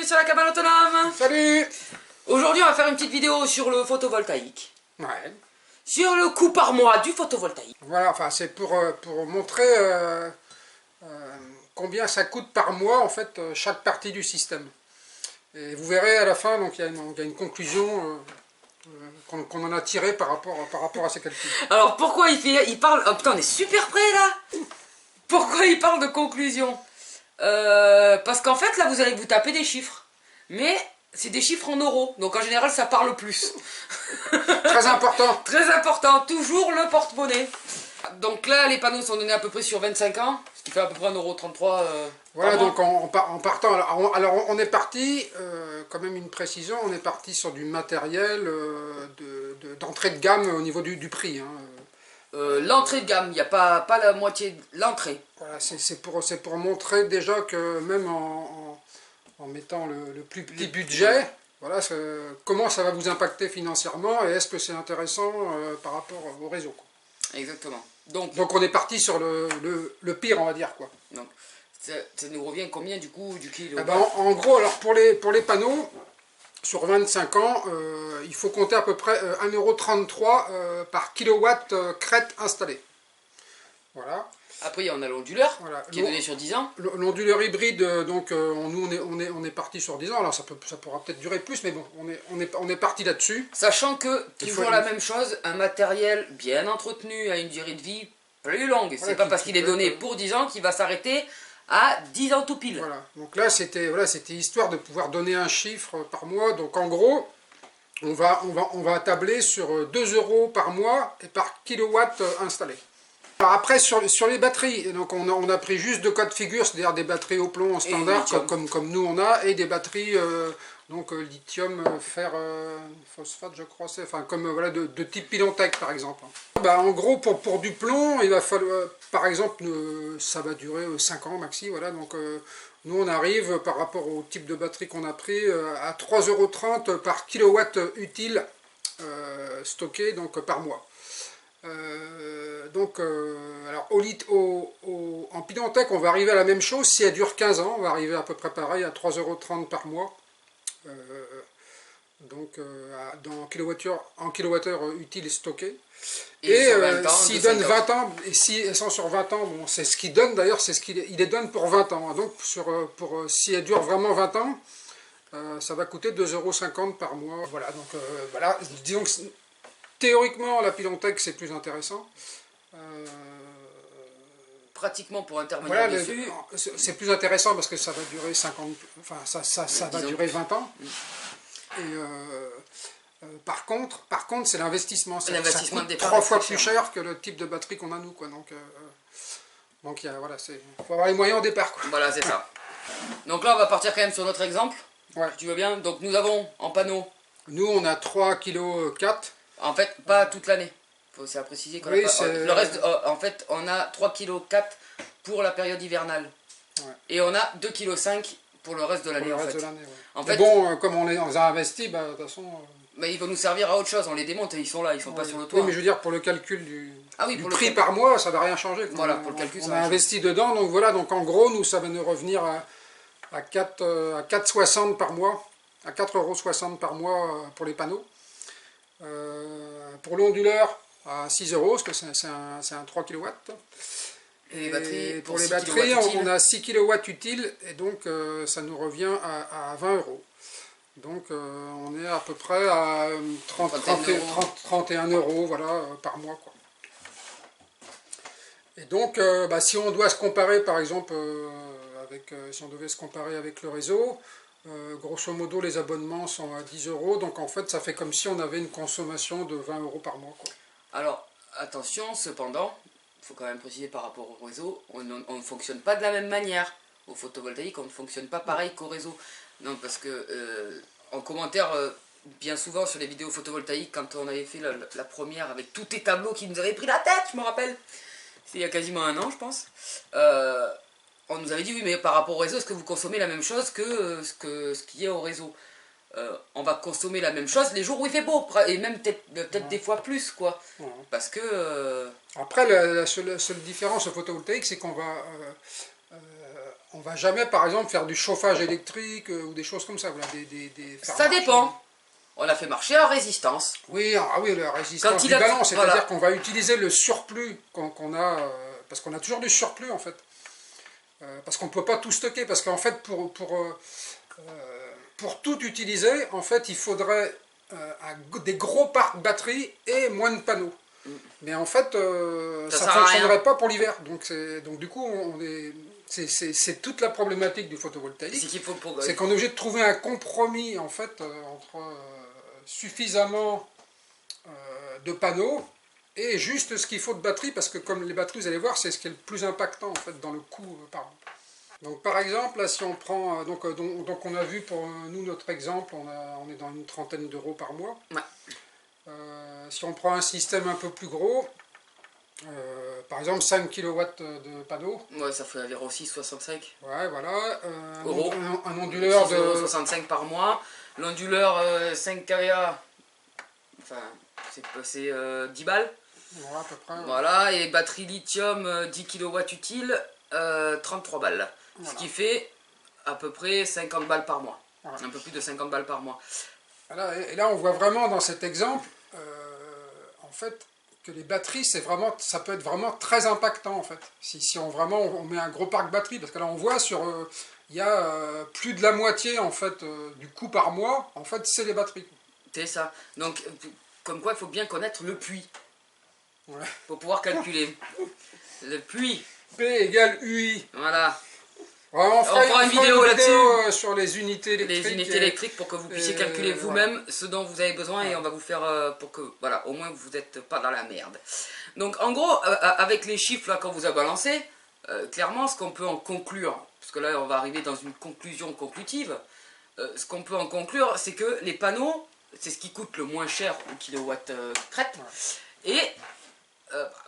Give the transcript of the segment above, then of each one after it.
bienvenue sur la cabane autonome. Salut. Aujourd'hui on va faire une petite vidéo sur le photovoltaïque. Ouais. Sur le coût par mois du photovoltaïque. Voilà, enfin c'est pour montrer combien ça coûte par mois en fait chaque partie du système. Et vous verrez à la fin, donc il y a une conclusion qu'on en a tirée par rapport à ces calculs. Alors pourquoi il parle... Oh putain on est super près là. Pourquoi il parle de conclusion? Parce qu'en fait là vous allez vous taper des chiffres. Mais c'est des chiffres en euros. Donc en général ça parle plus. Très important. Très important. Toujours le porte-monnaie. Donc là les panneaux sont donnés à peu près sur 25 ans. Ce qui fait à peu près 1,33 €. Voilà, donc en partant, alors on est parti, quand même une précision, on est parti sur du matériel d'entrée de gamme au niveau du prix. Hein. L'entrée de gamme, il n'y a pas la moitié de l'entrée. Voilà, c'est pour montrer déjà que même en mettant le plus petit budget, voilà, comment ça va vous impacter financièrement et est-ce que c'est intéressant par rapport au réseau, quoi. Exactement. Donc on est parti sur le pire, on va dire, quoi. Donc ça nous revient combien du coup du kilo? Eh ben, en gros, alors pour les panneaux, sur 25 ans, il faut compter à peu près 1,33 € par kilowatt crête installée. Voilà. Après, on a l'onduleur, Voilà. qui est donné sur 10 ans. L'onduleur hybride, donc nous on est parti sur 10 ans, alors ça pourra peut-être durer plus, mais bon, on est parti là-dessus. Sachant que, toujours la même chose, un matériel bien entretenu a une durée de vie plus longue. Voilà, c'est pas parce qu'il est donné pour 10 ans qu'il va s'arrêter à 10 ans tout pile. Voilà, donc là c'était histoire de pouvoir donner un chiffre par mois, donc en gros, on va tabler sur 2 € par mois et par kilowatt installé. Alors après, sur les batteries, donc on a pris juste deux cas de figure, c'est-à-dire des batteries au plomb en standard, comme nous on a, et des batteries lithium, fer, phosphate, je crois, comme voilà, de type Pilontech par exemple. Bah, en gros, pour du plomb, il va falloir, par exemple, ça va durer 5 ans maxi, voilà, donc nous on arrive, par rapport au type de batterie qu'on a pris, à 3,30 € par kilowatt utile stocké, donc par mois. Alors en Pilontech on va arriver à la même chose, si elle dure 15 ans, on va arriver à peu près pareil à 3,30 € par mois, en kilowattheure utile utile stocké. Et s'ils donnent 20 ans, et si elles sont sur 20 ans, bon, c'est ce qu'ils donnent d'ailleurs, c'est ce qu'ils les donnent pour 20 ans. Donc si elle dure vraiment 20 ans, ça va coûter 2,50 € par mois. Voilà, donc voilà, disons que théoriquement, la Pilontech, c'est plus intéressant. Pratiquement pour intervenir voilà, dessus. C'est plus intéressant parce que ça va durer 50, enfin ça va durer 20 ans. Et par contre, c'est l'investissement. Ça coûte 3 fois plus cher que le type de batterie qu'on a nous, quoi. Donc voilà, faut avoir les moyens au départ, quoi. Voilà, c'est ça. Donc là, on va partir quand même sur notre exemple. Ouais. Tu veux bien? Donc nous avons en panneau. Nous, on a 3,4 kg. En fait, pas toute l'année. C'est à préciser qu'on a pas... Le reste, en fait, on a 3,4 kg pour la période hivernale. Ouais. Et on a 2,5 kg pour le reste de l'année. En fait, bon, comme on les a investis, bah, de toute façon... Mais ils vont nous servir à autre chose, on les démonte et ils sont là, ils sont pas sur le toit. Oui, mais je veux dire, pour le calcul du prix le par mois, ça ne va rien changer. Voilà, pour le calcul, on a investi dedans, donc voilà, donc en gros, nous, ça va nous revenir à 4,60 € par mois, à 4,60 € par mois pour les panneaux. Pour l'onduleur, à 6 €, parce que c'est un 3 kW. Et pour les batteries, on a 6 kW utiles, et donc ça nous revient à 20 €. Donc on est à peu près à 31 € voilà, par mois, quoi. Et donc si on doit se comparer par exemple si on devait se comparer avec le réseau, grosso modo les abonnements sont à 10 €, donc en fait ça fait comme si on avait une consommation de 20 € par mois, quoi. Alors attention, cependant, il faut quand même préciser par rapport au réseau, on ne fonctionne pas de la même manière. Au photovoltaïque, on ne fonctionne pas pareil qu'au réseau. Non, parce que en commentaire, bien souvent sur les vidéos photovoltaïques, quand on avait fait la première avec tous tes tableaux qui nous avaient pris la tête, je me rappelle, c'est il y a quasiment un an, je pense, on nous avait dit, oui, mais par rapport au réseau, est-ce que vous consommez la même chose que ce qui est au réseau? On va consommer la même chose les jours où il fait beau, et même peut-être des fois plus, quoi. Parce que... Après, la seule différence au photovoltaïque, c'est qu'on va on va jamais, par exemple, faire du chauffage électrique ou des choses comme ça. Voilà, faire Ça marcher. dépend. On l'a fait marcher en résistance. Oui, ah oui, la résistance Quand du il a- ballon, c'est-à-dire voilà. qu'on va utiliser le surplus qu'on a, parce qu'on a toujours du surplus en fait. Parce qu'on ne peut pas tout stocker, parce qu'en fait, pour tout utiliser, en fait, il faudrait des gros parcs batteries et moins de panneaux. Mais en fait, Ça ça sert ne à fonctionnerait rien. pas pour l'hiver. Donc du coup, c'est toute la problématique du C'est photovoltaïque. qu'il faut pour... C'est qu'on est obligé de trouver un compromis en fait entre suffisamment de panneaux et juste ce qu'il faut de batterie, parce que comme les batteries, vous allez voir, c'est ce qui est le plus impactant en fait dans le coût par an. Donc par exemple, là, si on prend, donc on a vu pour nous notre exemple, on est dans une trentaine d'euros par mois. Ouais. Si on prend un système un peu plus gros, par exemple 5 kW de panneaux, Ouais, ça fait environ 6,65 ouais, voilà, euros. un onduleur de... 6,65 € par mois. L'onduleur 5 kVA, enfin, c'est 10 balles. Ouais, à peu près, ouais. Voilà, et batterie lithium 10 kW utile, 33 balles. Voilà. Ce qui fait à peu près 50 balles par mois. Voilà. Un peu plus de 50 balles par mois. Voilà, et là, on voit vraiment dans cet exemple, en fait, que les batteries, ça peut être vraiment très impactant, en fait. Si on met un gros parc batterie, parce que là, on voit il y a plus de la moitié, en fait, du coût par mois, en fait, c'est les batteries. C'est ça. Donc, comme quoi, il faut bien connaître le puits Ouais. pour pouvoir calculer. Le puits, P égale UI. voilà. Vraiment, On fera une vidéo là-dessus. Sur les unités électriques. Les unités électriques pour que vous puissiez calculer vous-même ce dont vous avez besoin et on va vous faire pour que, voilà, au moins vous n'êtes pas dans la merde. Donc en gros, avec les chiffres là qu'on vous a balancés, clairement ce qu'on peut en conclure, parce que là on va arriver dans une conclusion conclusive, ce qu'on peut en conclure c'est que les panneaux, c'est ce qui coûte le moins cher au kilowatt crête, et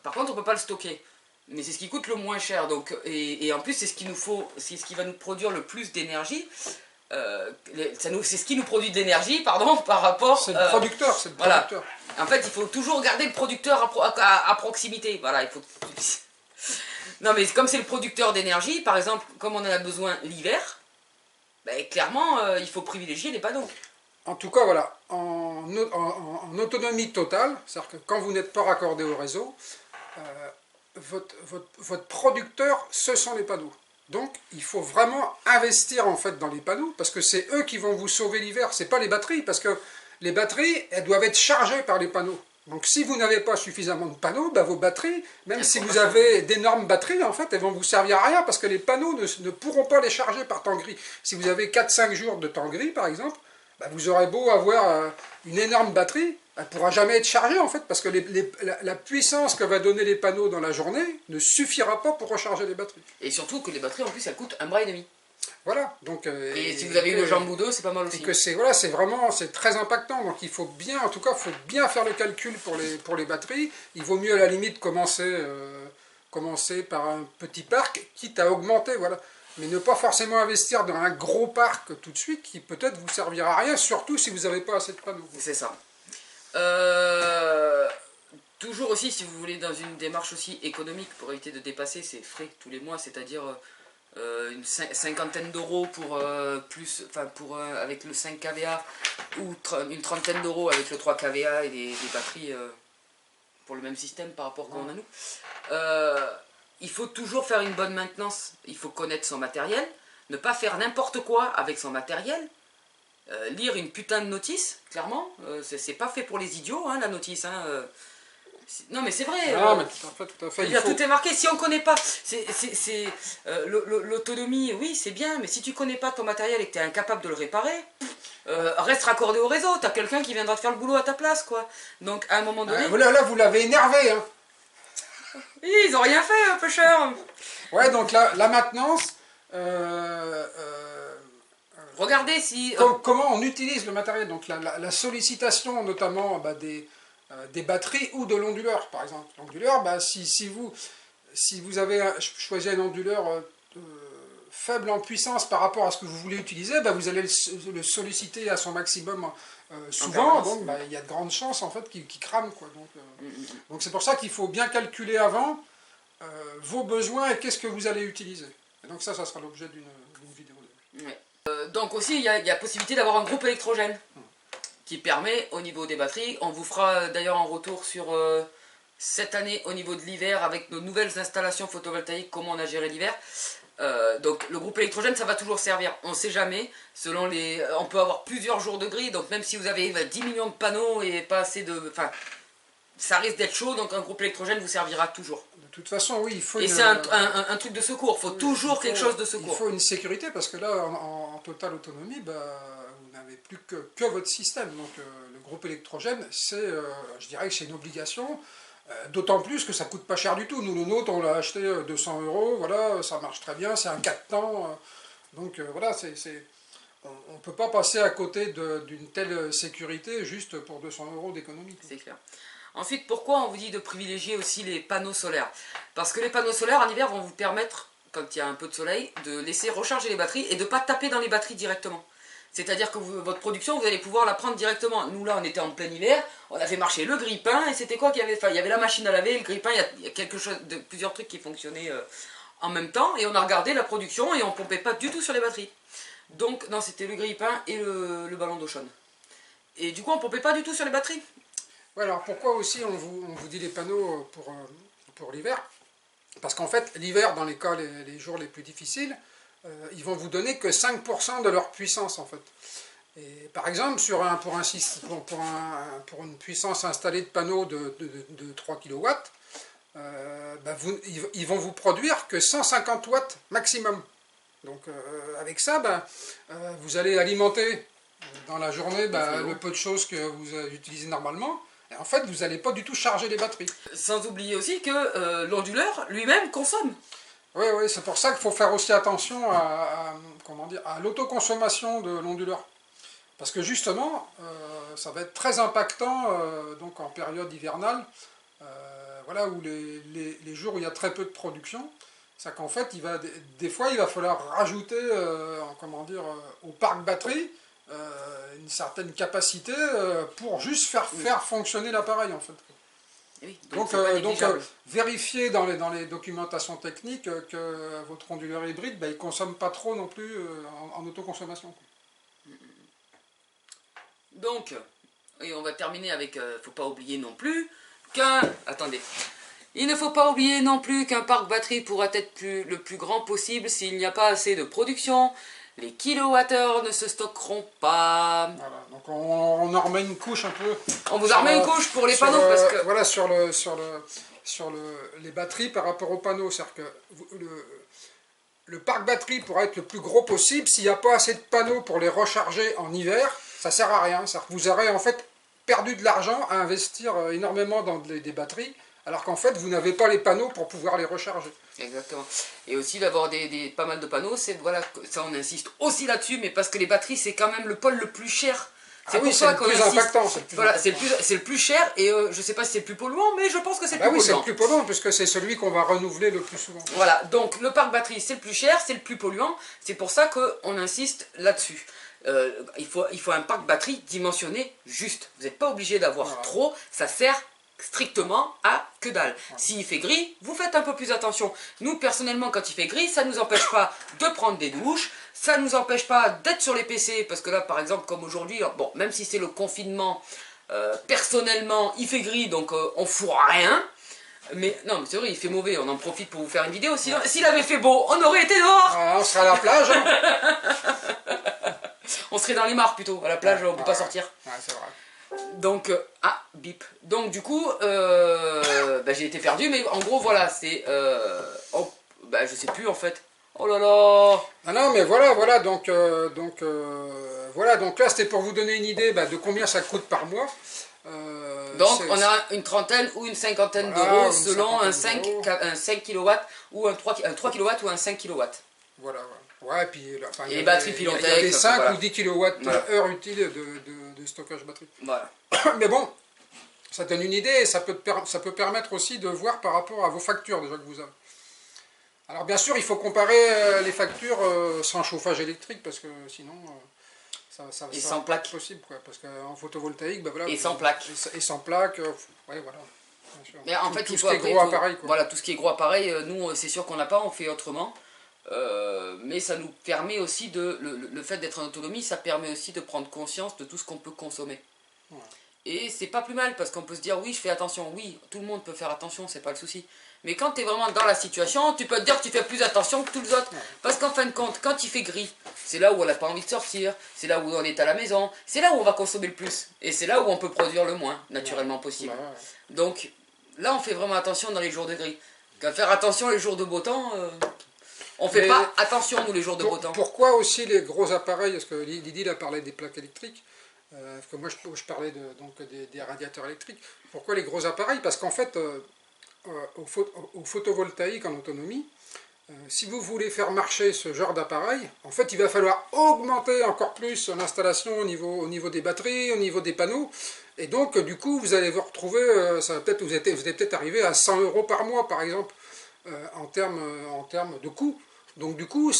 par contre on ne peut pas le stocker. Mais c'est ce qui coûte le moins cher, donc, et en plus c'est ce qu'il nous faut, c'est ce qui va nous produire le plus d'énergie. C'est ce qui nous produit de l'énergie, pardon, par rapport... C'est le producteur, c'est le producteur. Voilà. En fait, il faut toujours garder le producteur à proximité. Voilà, il faut... Non, mais comme c'est le producteur d'énergie, par exemple, comme on en a besoin l'hiver, ben, clairement, il faut privilégier les panneaux. En tout cas, voilà, en autonomie totale, c'est-à-dire que quand vous n'êtes pas raccordé au réseau, votre producteur, ce sont les panneaux. Donc, il faut vraiment investir en fait dans les panneaux, parce que c'est eux qui vont vous sauver l'hiver, c'est pas les batteries, parce que les batteries, elles doivent être chargées par les panneaux. Donc, si vous n'avez pas suffisamment de panneaux, ben, vos batteries, même si vous avez d'énormes batteries, en fait, elles vont vous servir à rien, parce que les panneaux ne pourront pas les charger par temps gris. Si vous avez 4-5 jours de temps gris, par exemple, ben, vous aurez beau avoir une énorme batterie, elle ne pourra jamais être chargée en fait, parce que la puissance que va donner les panneaux dans la journée ne suffira pas pour recharger les batteries. Et surtout que les batteries en plus elles coûtent 1,5 bras. Voilà, donc... et si vous avez une jambe ou deux, c'est pas mal aussi. Et que c'est vraiment, c'est très impactant, donc il faut bien, en tout cas, faut bien faire le calcul pour les batteries. Il vaut mieux à la limite commencer par un petit parc, quitte à augmenter, voilà. Mais ne pas forcément investir dans un gros parc tout de suite, qui peut-être vous servira à rien, surtout si vous n'avez pas assez de panneaux. C'est ça. Toujours aussi, si vous voulez, dans une démarche aussi économique pour éviter de dépasser ces frais tous les mois, c'est-à-dire une cinquantaine d'euros pour avec le 5 kVA ou une trentaine d'euros avec le 3 kVA et des batteries pour le même système par rapport qu'on a nous. Il faut toujours faire une bonne maintenance, il faut connaître son matériel, ne pas faire n'importe quoi avec son matériel. Lire une putain de notice, clairement, c'est pas fait pour les idiots, hein, la notice. Hein, non mais c'est vrai. Non mais tout à fait. Tout est marqué, si on connaît pas, l'autonomie, oui c'est bien, mais si tu connais pas ton matériel et que tu es incapable de le réparer, reste raccordé au réseau, tu as quelqu'un qui viendra te faire le boulot à ta place, quoi. Donc à un moment donné... Là vous l'avez énervé, hein. Ils ont rien fait, un peu cher. Ouais, donc la maintenance... Regardez si... Comment on utilise le matériel, donc la sollicitation notamment des batteries ou de l'onduleur par exemple. L'onduleur, si vous avez choisi un onduleur faible en puissance par rapport à ce que vous voulez utiliser, vous allez le solliciter à son maximum souvent, donc il y a de grandes chances en fait qu'il crame, quoi. Donc c'est pour ça qu'il faut bien calculer avant vos besoins et qu'est-ce que vous allez utiliser. Et donc ça sera l'objet d'une vidéo. Ouais. Donc aussi, il y a possibilité d'avoir un groupe électrogène qui permet au niveau des batteries, on vous fera d'ailleurs un retour sur cette année au niveau de l'hiver avec nos nouvelles installations photovoltaïques, comment on a géré l'hiver. Donc le groupe électrogène ça va toujours servir, on ne sait jamais, selon on peut avoir plusieurs jours de gris, donc même si vous avez 10 millions de panneaux et pas assez de... Enfin, ça risque d'être chaud, donc un groupe électrogène vous servira toujours. De toute façon, oui, il faut... Et c'est un truc de secours, il faut toujours quelque chose de secours. Il faut une sécurité, parce que là, en totale autonomie, vous n'avez plus que votre système. Donc le groupe électrogène, je dirais que c'est une obligation, d'autant plus que ça ne coûte pas cher du tout. Nous, le nôtre, on l'a acheté 200 €, voilà, ça marche très bien, c'est un 4 temps. Donc voilà, on ne peut pas passer à côté d'une telle sécurité juste pour 200 € d'économie. C'est clair. Ensuite, pourquoi on vous dit de privilégier aussi les panneaux solaires? Parce que les panneaux solaires en hiver vont vous permettre, quand il y a un peu de soleil, de laisser recharger les batteries et de ne pas taper dans les batteries directement. C'est-à-dire que votre production, vous allez pouvoir la prendre directement. Nous là, on était en plein hiver, on a fait marcher le grille-pain et c'était quoi qu'il y avait? Enfin, il y avait la machine à laver, le grille-pain, il y a plusieurs trucs qui fonctionnaient en même temps. Et on a regardé la production et on ne pompait pas du tout sur les batteries. Donc, non, c'était le grille-pain et le ballon d'eau chaude. Et du coup, on ne pompait pas du tout sur les batteries. Ouais, alors pourquoi aussi on vous dit les panneaux pour l'hiver? Parce qu'en fait, l'hiver, dans les jours les plus difficiles, ils vont vous donner que 5% de leur puissance en fait. Et par exemple, pour une puissance installée de panneaux de 3 kW, ils vont vous produire que 150 watts maximum. Donc avec ça, vous allez alimenter dans la journée le peu de choses que vous utilisez normalement. Et en fait, vous n'allez pas du tout charger les batteries. Sans oublier aussi que l'onduleur lui-même consomme. Oui, oui, c'est pour ça qu'il faut faire aussi attention à l'autoconsommation de l'onduleur. Parce que justement, ça va être très impactant donc en période hivernale, voilà, où les jours où il y a très peu de production, c'est qu'en fait, des fois, il va falloir rajouter au parc batterie une certaine capacité pour juste faire fonctionner l'appareil en fait. Oui, donc vérifiez dans les documentations techniques que votre onduleur hybride, il ne consomme pas trop non plus en autoconsommation. Donc, et on va terminer avec, faut pas oublier non plus attendez. Il ne faut pas oublier non plus qu'un parc batterie pourra être le plus grand possible s'il n'y a pas assez de production. Les kilowattheures ne se stockeront pas. Voilà, donc on en remet une couche un peu. On vous en remet une couche pour les panneaux parce que... Voilà, sur les batteries par rapport aux panneaux. C'est-à-dire que le parc batterie pourra être le plus gros possible. S'il n'y a pas assez de panneaux pour les recharger en hiver, ça ne sert à rien. C'est-à-dire que vous aurez en fait perdu de l'argent à investir énormément dans des batteries, alors qu'en fait vous n'avez pas les panneaux pour pouvoir les recharger. Exactement. Et aussi d'avoir pas mal de panneaux, voilà, ça on insiste aussi là-dessus, mais parce que les batteries c'est quand même le pôle le plus cher. C'est pour ça qu'on insiste. Impactant, voilà, c'est le plus cher et je sais pas si c'est le plus polluant, mais je pense que c'est le plus polluant. Oui, c'est le plus polluant puisque c'est celui qu'on va renouveler le plus souvent. Voilà, donc le parc batterie c'est le plus cher, c'est le plus polluant, c'est pour ça qu'on insiste là-dessus. Il faut un parc batterie dimensionné juste. Vous n'êtes pas obligé d'avoir trop, ça sert strictement à que dalle. S'il fait gris, vous faites un peu plus attention. Nous, personnellement, quand il fait gris, ça ne nous empêche pas de prendre des douches, ça ne nous empêche pas d'être sur les PC, parce que là, par exemple, comme aujourd'hui, bon, même si c'est le confinement, personnellement, il fait gris, donc on fout rien. Mais non, mais c'est vrai, il fait mauvais, on en profite pour vous faire une vidéo. S'il avait fait beau, on aurait été dehors. On serait à la plage. Hein. On serait dans les mares plutôt, à la plage, on ne peut pas sortir. C'est vrai. Donc, bip. Donc du coup, j'ai été perdu, mais en gros, voilà, c'est... je sais plus en fait. Oh là là. Ah non, mais voilà, donc là, c'était pour vous donner une idée de combien ça coûte par mois. Donc, on a une trentaine ou une cinquantaine d'euros selon un 5 kW ou un 3 kW ou un 5 kW. Voilà. Ouais, puis, et les batteries Pilotech. Il y a des 5 ou 10 kWh utiles de stockage batterie. Voilà. Mais bon, ça donne une idée et ça peut permettre aussi de voir par rapport à vos factures déjà que vous avez. Alors bien sûr, il faut comparer les factures sans chauffage électrique parce que sinon ça et sans plaque possible quoi. Parce qu'en photovoltaïque, voilà. Et sans plaque. Et sans plaque, ouais voilà. Mais en fait, tout ce qui est gros appareil. Voilà, tout ce qui est gros appareil, nous c'est sûr qu'on n'a pas, on fait autrement. Mais ça nous permet aussi le fait d'être en autonomie, ça permet aussi de prendre conscience de tout ce qu'on peut consommer. Ouais. Et c'est pas plus mal, parce qu'on peut se dire, oui, je fais attention, oui, tout le monde peut faire attention, c'est pas le souci. Mais quand tu es vraiment dans la situation, tu peux te dire que tu fais plus attention que tous les autres. Ouais. Parce qu'en fin de compte, quand il fait gris, c'est là où on n'a pas envie de sortir, c'est là où on est à la maison, c'est là où on va consommer le plus. Et c'est là où on peut produire le moins, naturellement possible. Ouais. Donc, là, on fait vraiment attention dans les jours de gris. Qu'à faire attention les jours de beau temps, on fait pas attention, nous, les jours de beau temps. Pourquoi aussi les gros appareils, parce que Lydie a parlé des plaques électriques, parce que moi je parlais donc des radiateurs électriques. Pourquoi les gros appareils? Parce qu'en fait, au photovoltaïque en autonomie, si vous voulez faire marcher ce genre d'appareil, en fait il va falloir augmenter encore plus l'installation au niveau des batteries, au niveau des panneaux, et donc du coup vous allez vous retrouver, vous allez peut-être arriver à 100 € par mois par exemple, en termes de coût. Donc du coup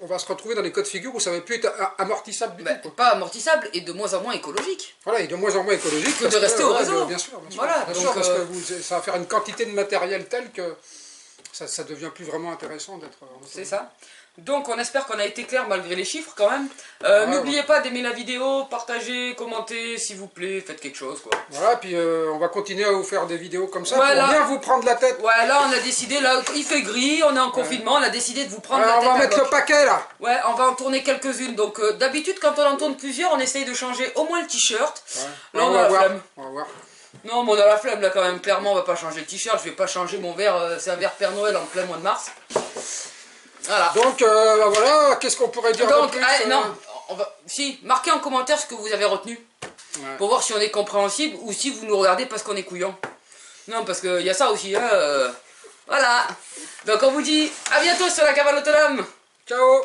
on va se retrouver dans des cas de figure où ça va plus être amortissable du tout. Pas amortissable et de moins en moins écologique. Voilà, et de moins en moins écologique. Que de rester au réseau. Bien sûr, voilà, bien sûr, parce que ça va faire une quantité de matériel telle que ça devient plus vraiment intéressant d'être... C'est ça. Donc on espère qu'on a été clair malgré les chiffres quand même. N'oubliez pas d'aimer la vidéo, partagez, commentez s'il vous plaît, faites quelque chose quoi. Voilà, puis on va continuer à vous faire des vidéos comme ça pour bien vous prendre la tête. Ouais, là on a décidé, là il fait gris, on est en confinement, on a décidé de vous prendre la tête. On va mettre le paquet là. Ouais, on va en tourner quelques-unes. Donc d'habitude quand on en tourne plusieurs, on essaye de changer au moins le t-shirt. Ouais. Là on a la flemme. On va voir. Non, mais on a la flemme là quand même, clairement on va pas changer le t-shirt, je vais pas changer mon verre, c'est un verre Père Noël en plein mois de mars. Voilà. Donc voilà, qu'est-ce qu'on pourrait dire de plus, non, si, marquez en commentaire ce que vous avez retenu. Ouais. Pour voir si on est compréhensible ou si vous nous regardez parce qu'on est couillon. Non, parce qu'il y a ça aussi. Voilà. Donc on vous dit à bientôt sur la cabane autonome. Ciao.